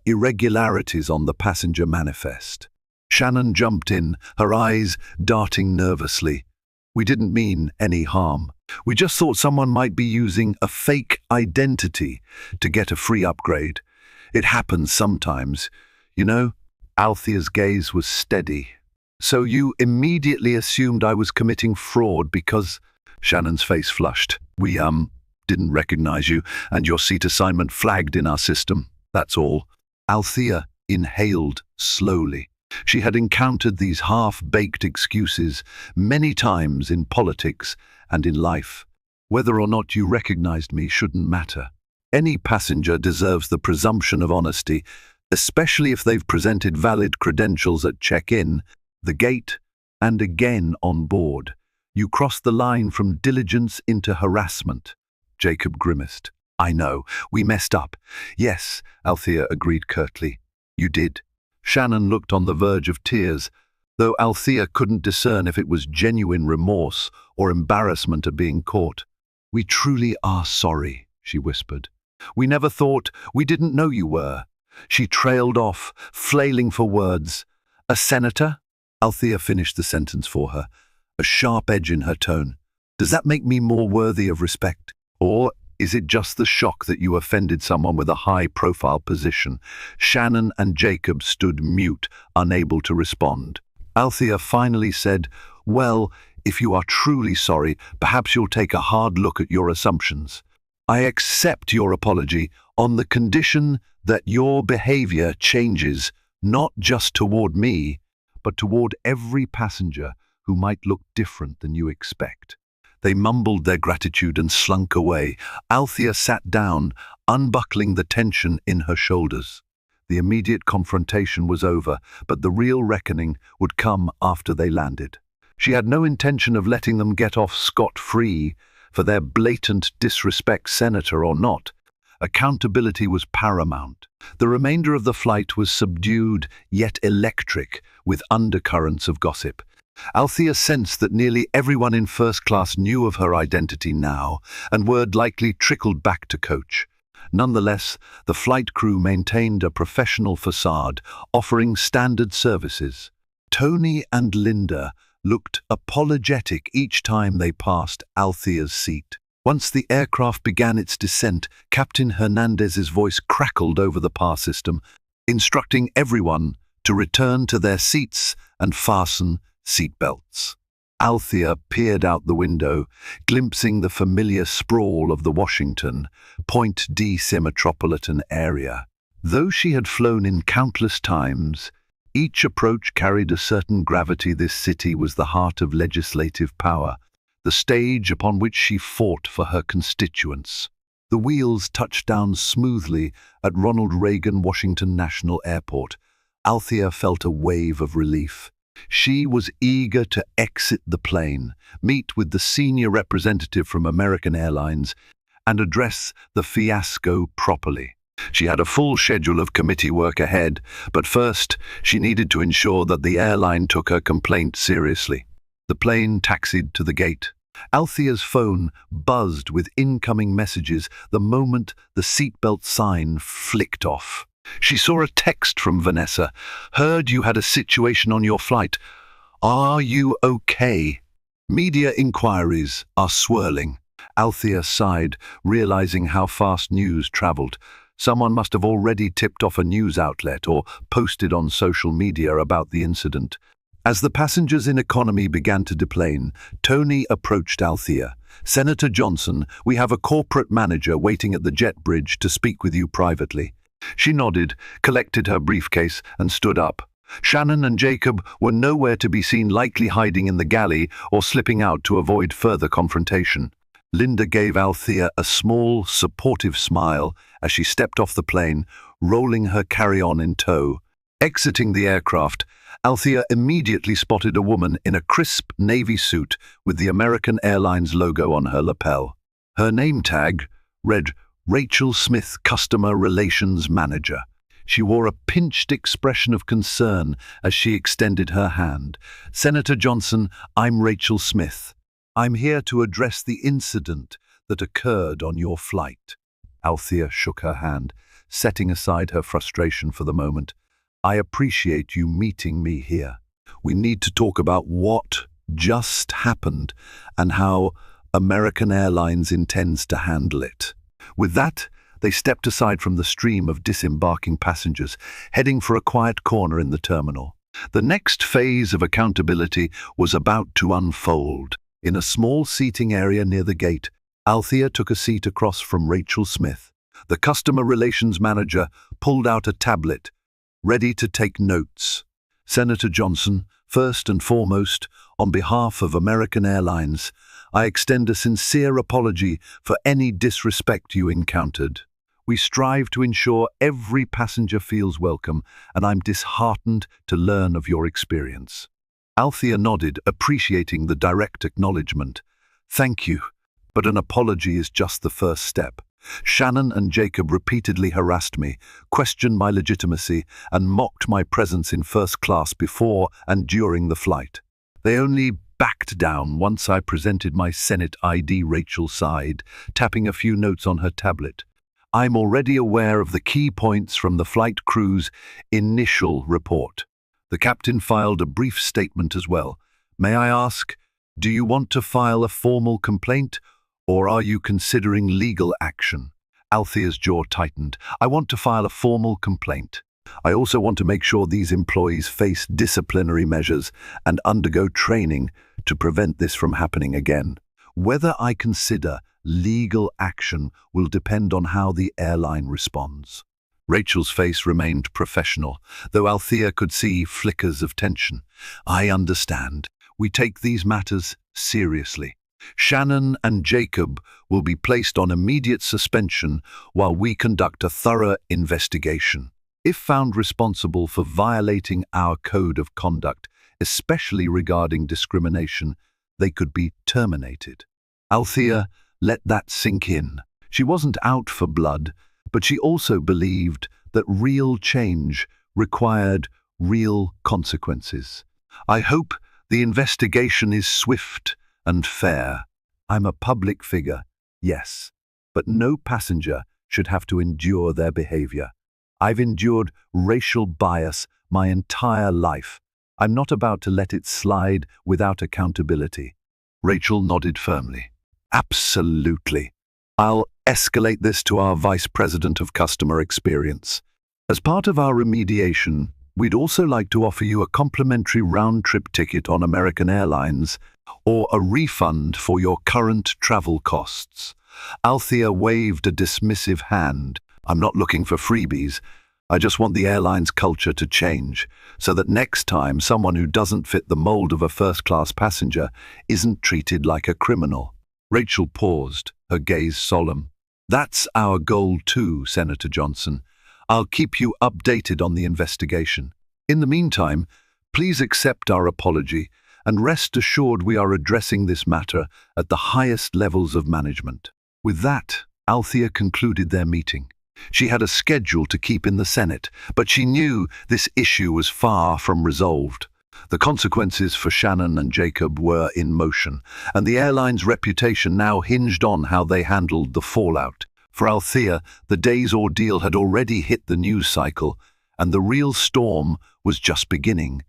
irregularities on the passenger manifest." Shannon jumped in, her eyes darting nervously. "We didn't mean any harm. We just thought someone might be using a fake identity to get a free upgrade. It happens sometimes, you know." Althea's gaze was steady. "So you immediately assumed I was committing fraud because—" Shannon's face flushed. "We, didn't recognize you, and your seat assignment flagged in our system. That's all." Althea inhaled slowly. She had encountered these half-baked excuses many times in politics and in life. "Whether or not you recognized me shouldn't matter. Any passenger deserves the presumption of honesty, especially if they've presented valid credentials at check-in, the gate, and again on board. You crossed the line from diligence into harassment." Jacob grimaced. "I know, we messed up." "Yes," Althea agreed curtly. "You did." Shannon looked on the verge of tears, though Althea couldn't discern if it was genuine remorse or embarrassment at being caught. "We truly are sorry," she whispered. "We never thought, we didn't know you were." She trailed off, flailing for words. "A senator?" Althea finished the sentence for her, a sharp edge in her tone. "Does that make me more worthy of respect? Or is it just the shock that you offended someone with a high-profile position?" Shannon and Jacob stood mute, unable to respond. Althea finally said, "Well, if you are truly sorry, perhaps you'll take a hard look at your assumptions. I accept your apology on the condition that your behavior changes, not just toward me, but toward every passenger who might look different than you expect." They mumbled their gratitude and slunk away. Althea sat down, unbuckling the tension in her shoulders. The immediate confrontation was over, but the real reckoning would come after they landed. She had no intention of letting them get off scot-free for their blatant disrespect, senator or not. Accountability was paramount. The remainder of the flight was subdued yet electric, with undercurrents of gossip. Althea sensed that nearly everyone in first class knew of her identity now, and word likely trickled back to coach. Nonetheless, the flight crew maintained a professional facade, offering standard services. Tony and Linda looked apologetic each time they passed Althea's seat. Once the aircraft began its descent, Captain Hernandez's voice crackled over the PAR system, instructing everyone to return to their seats and fasten seatbelts. Althea peered out the window, glimpsing the familiar sprawl of the Washington, Point D.C. metropolitan area. Though she had flown in countless times, each approach carried a certain gravity. This city was the heart of legislative power, the stage upon which she fought for her constituents. The wheels touched down smoothly at Ronald Reagan Washington National Airport. Althea felt a wave of relief. She was eager to exit the plane, meet with the senior representative from American Airlines, and address the fiasco properly. She had a full schedule of committee work ahead, but first she needed to ensure that the airline took her complaint seriously. The plane taxied to the gate. Althea's phone buzzed with incoming messages the moment the seatbelt sign flicked off. She saw a text from Vanessa. "Heard you had a situation on your flight. Are you okay? Media inquiries are swirling. Althea sighed, realizing how fast news traveled. Someone must have already tipped off a news outlet or posted on social media about the incident. As the passengers in economy began to deplane, Tony approached Althea. "Senator Johnson, we have a corporate manager waiting at the jet bridge to speak with you privately." She nodded, collected her briefcase, and stood up. Shannon and Jacob were nowhere to be seen, likely hiding in the galley or slipping out to avoid further confrontation. Linda gave Althea a small, supportive smile as she stepped off the plane, rolling her carry-on in tow. Exiting the aircraft, Althea immediately spotted a woman in a crisp navy suit with the American Airlines logo on her lapel. Her name tag read Rachel Smith, Customer Relations Manager. She wore a pinched expression of concern as she extended her hand. "Senator Johnson, I'm Rachel Smith. I'm here to address the incident that occurred on your flight." Althea shook her hand, setting aside her frustration for the moment. "I appreciate you meeting me here. We need to talk about what just happened and how American Airlines intends to handle it." With that, they stepped aside from the stream of disembarking passengers, heading for a quiet corner in the terminal. The next phase of accountability was about to unfold. In a small seating area near the gate, Althea took a seat across from Rachel Smith. The customer relations manager pulled out a tablet, ready to take notes. "Senator Johnson, first and foremost, on behalf of American Airlines, I extend a sincere apology for any disrespect you encountered. We strive to ensure every passenger feels welcome, and I'm disheartened to learn of your experience." Althea nodded, appreciating the direct acknowledgement. "Thank you, but an apology is just the first step. Shannon and Jacob repeatedly harassed me, questioned my legitimacy, and mocked my presence in first class before and during the flight. They only backed down once I presented my Senate ID." Rachel sighed, tapping a few notes on her tablet. "I'm already aware of the key points from the flight crew's initial report." The captain filed a brief statement as well. "May I ask, do you want to file a formal complaint, or are you considering legal action?" Althea's jaw tightened. "I want to file a formal complaint. I also want to make sure these employees face disciplinary measures and undergo training to prevent this from happening again. Whether I consider legal action will depend on how the airline responds." Rachel's face remained professional, though Althea could see flickers of tension. "I understand. We take these matters seriously. Shannon and Jacob will be placed on immediate suspension while we conduct a thorough investigation. If found responsible for violating our code of conduct, especially regarding discrimination, they could be terminated." Althea let that sink in. She wasn't out for blood, but she also believed that real change required real consequences. "I hope the investigation is swift and fair. I'm a public figure, yes, but no passenger should have to endure their behavior. I've endured racial bias my entire life. I'm not about to let it slide without accountability." Rachel nodded firmly. "Absolutely. I'll escalate this to our Vice President of Customer Experience. As part of our remediation, we'd also like to offer you a complimentary round-trip ticket on American Airlines or a refund for your current travel costs." Althea waved a dismissive hand. "I'm not looking for freebies. I just want the airline's culture to change, so that next time someone who doesn't fit the mold of a first-class passenger isn't treated like a criminal." Rachel paused, her gaze solemn. "That's our goal too, Senator Johnson. I'll keep you updated on the investigation. In the meantime, please accept our apology and rest assured we are addressing this matter at the highest levels of management." With that, Althea concluded their meeting. She had a schedule to keep in the Senate, but she knew this issue was far from resolved. The consequences for Shannon and Jacob were in motion, and the airline's reputation now hinged on how they handled the fallout. For Althea, the day's ordeal had already hit the news cycle, and the real storm was just beginning.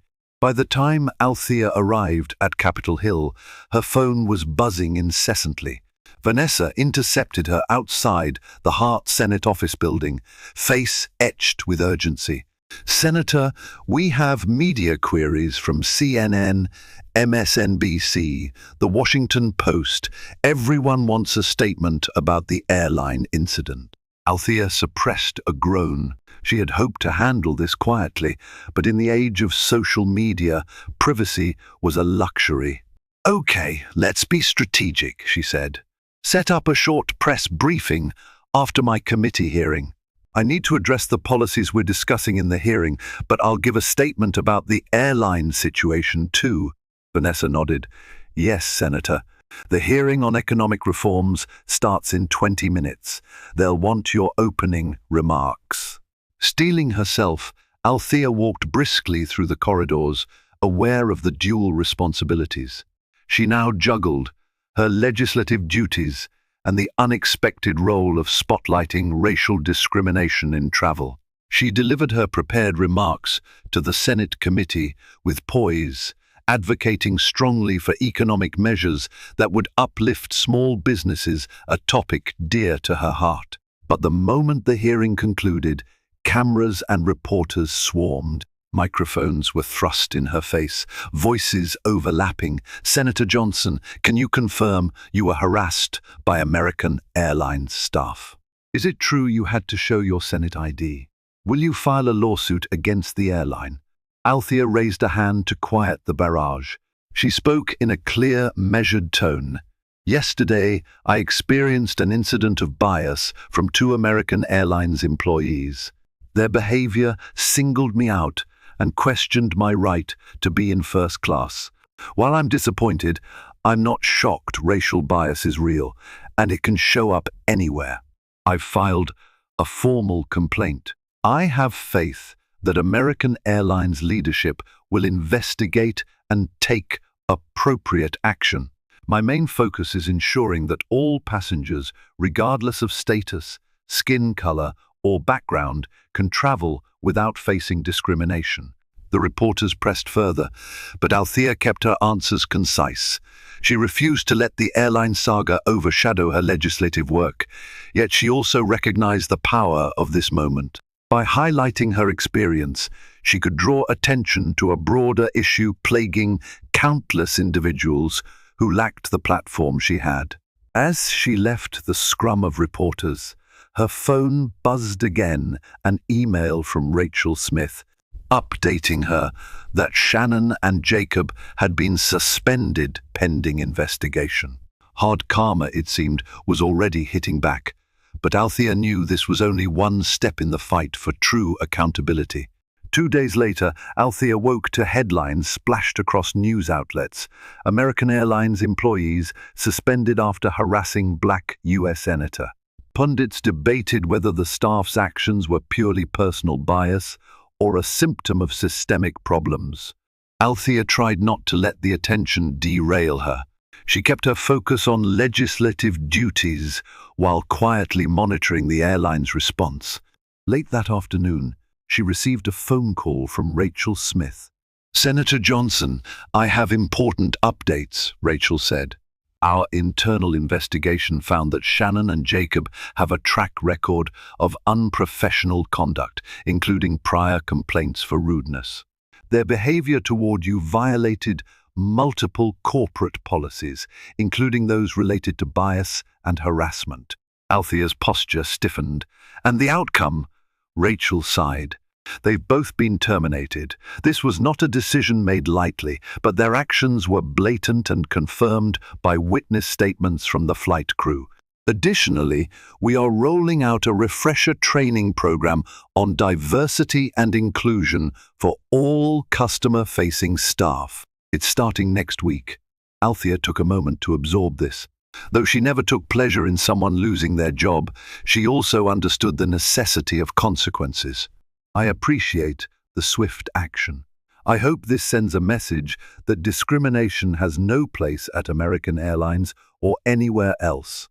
By the time Althea arrived at Capitol Hill, her phone was buzzing incessantly. Vanessa intercepted her outside the Hart Senate office building, face etched with urgency. "Senator, we have media queries from CNN, MSNBC, The Washington Post. Everyone wants a statement about the airline incident." Althea suppressed a groan. She had hoped to handle this quietly, but in the age of social media, privacy was a luxury. "Okay, let's be strategic," she said. "Set up a short press briefing after my committee hearing. I need to address the policies we're discussing in the hearing, but I'll give a statement about the airline situation too." Vanessa nodded. "Yes, Senator. The hearing on economic reforms starts in 20 minutes. They'll want your opening remarks." Steeling herself, Althea walked briskly through the corridors, aware of the dual responsibilities. She now juggled her legislative duties and the unexpected role of spotlighting racial discrimination in travel. She delivered her prepared remarks to the Senate committee with poise, advocating strongly for economic measures that would uplift small businesses, a topic dear to her heart. But the moment the hearing concluded, cameras and reporters swarmed. Microphones were thrust in her face, voices overlapping. "Senator Johnson, can you confirm you were harassed by American Airlines staff? Is it true you had to show your Senate ID? Will you file a lawsuit against the airline?" Althea raised a hand to quiet the barrage. She spoke in a clear, measured tone. "Yesterday, I experienced an incident of bias from 2 American Airlines employees. Their behavior singled me out and questioned my right to be in first class. While I'm disappointed, I'm not shocked racial bias is real, and it can show up anywhere. I've filed a formal complaint. I have faith that American Airlines leadership will investigate and take appropriate action. My main focus is ensuring that all passengers, regardless of status, skin color, or background, can travel without facing discrimination." The reporters pressed further, but Althea kept her answers concise. She refused to let the airline saga overshadow her legislative work, yet she also recognized the power of this moment. By highlighting her experience, she could draw attention to a broader issue plaguing countless individuals who lacked the platform she had. As she left the scrum of reporters, her phone buzzed again, an email from Rachel Smith, updating her that Shannon and Jacob had been suspended pending investigation. Hard karma, it seemed, was already hitting back, but Althea knew this was only one step in the fight for true accountability. 2 days later, Althea woke to headlines splashed across news outlets. American Airlines employees suspended after harassing black U.S. senator. Pundits debated whether the staff's actions were purely personal bias or a symptom of systemic problems. Althea tried not to let the attention derail her. She kept her focus on legislative duties while quietly monitoring the airline's response. Late that afternoon, she received a phone call from Rachel Smith. "Senator Johnson, I have important updates," Rachel said. "Our internal investigation found that Shannon and Jacob have a track record of unprofessional conduct, including prior complaints for rudeness. Their behavior toward you violated multiple corporate policies, including those related to bias and harassment." Althea's posture stiffened. "And the outcome?" Rachel sighed. "They've both been terminated. This was not a decision made lightly, but their actions were blatant and confirmed by witness statements from the flight crew. Additionally, we are rolling out a refresher training program on diversity and inclusion for all customer-facing staff. It's starting next week." Althea took a moment to absorb this. Though she never took pleasure in someone losing their job, she also understood the necessity of consequences. "I appreciate the swift action. I hope this sends a message that discrimination has no place at American Airlines or anywhere else.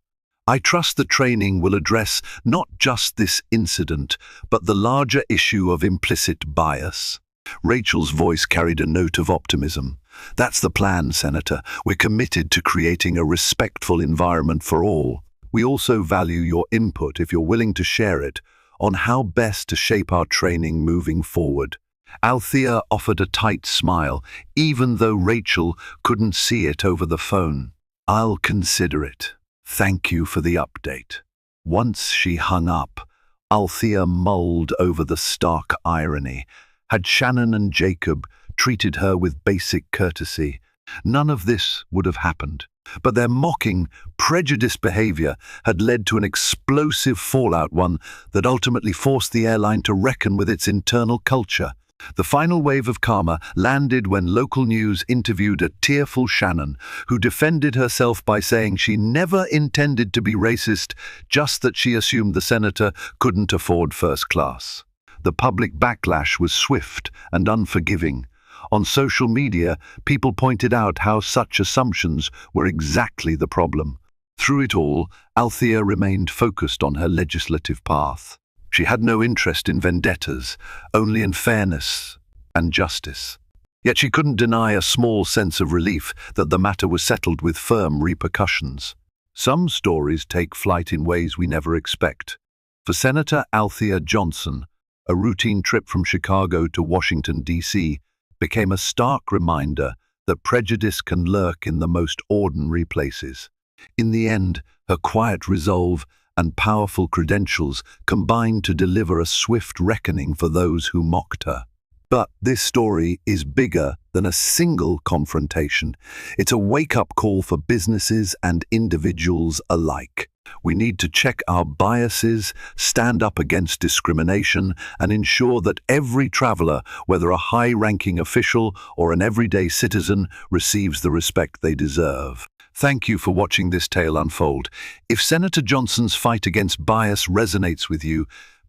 I trust the training will address not just this incident, but the larger issue of implicit bias." Rachel's voice carried a note of optimism. That's the plan, Senator. We're committed to creating a respectful environment for all. We also value your input, if you're willing to share it, on how best to shape our training moving forward. Althea offered a tight smile, even though Rachel couldn't see it over the phone. I'll consider it. Thank you for the update. Once she hung up, Althea mulled over the stark irony. Had Shannon and Jacob treated her with basic courtesy, none of this would have happened. But their mocking, prejudiced behavior had led to an explosive fallout, one that ultimately forced the airline to reckon with its internal culture. The final wave of karma landed when local news interviewed a tearful Shannon, who defended herself by saying she never intended to be racist, just that she assumed the senator couldn't afford first class. The public backlash was swift and unforgiving. On social media, people pointed out how such assumptions were exactly the problem. Through it all, Althea remained focused on her legislative path. She had no interest in vendettas, only in fairness and justice. Yet she couldn't deny a small sense of relief that the matter was settled with firm repercussions. Some stories take flight in ways we never expect. For Senator Althea Johnson, a routine trip from Chicago to Washington, D.C., became a stark reminder that prejudice can lurk in the most ordinary places. In the end, her quiet resolve and powerful credentials combined to deliver a swift reckoning for those who mocked her. But this story is bigger than a single confrontation. It's a wake-up call for businesses and individuals alike. We need to check our biases, stand up against discrimination, and ensure that every traveler, whether a high-ranking official or an everyday citizen, receives the respect they deserve. Thank you for watching this tale unfold. If Senator Johnson's fight against bias resonates with you,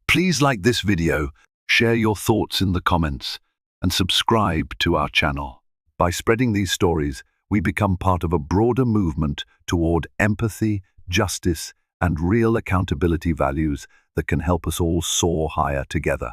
please like this video, share your thoughts in the comments, and subscribe to our channel. By spreading these stories, we become part of a broader movement toward empathy, justice, and real accountability values that can help us all soar higher together.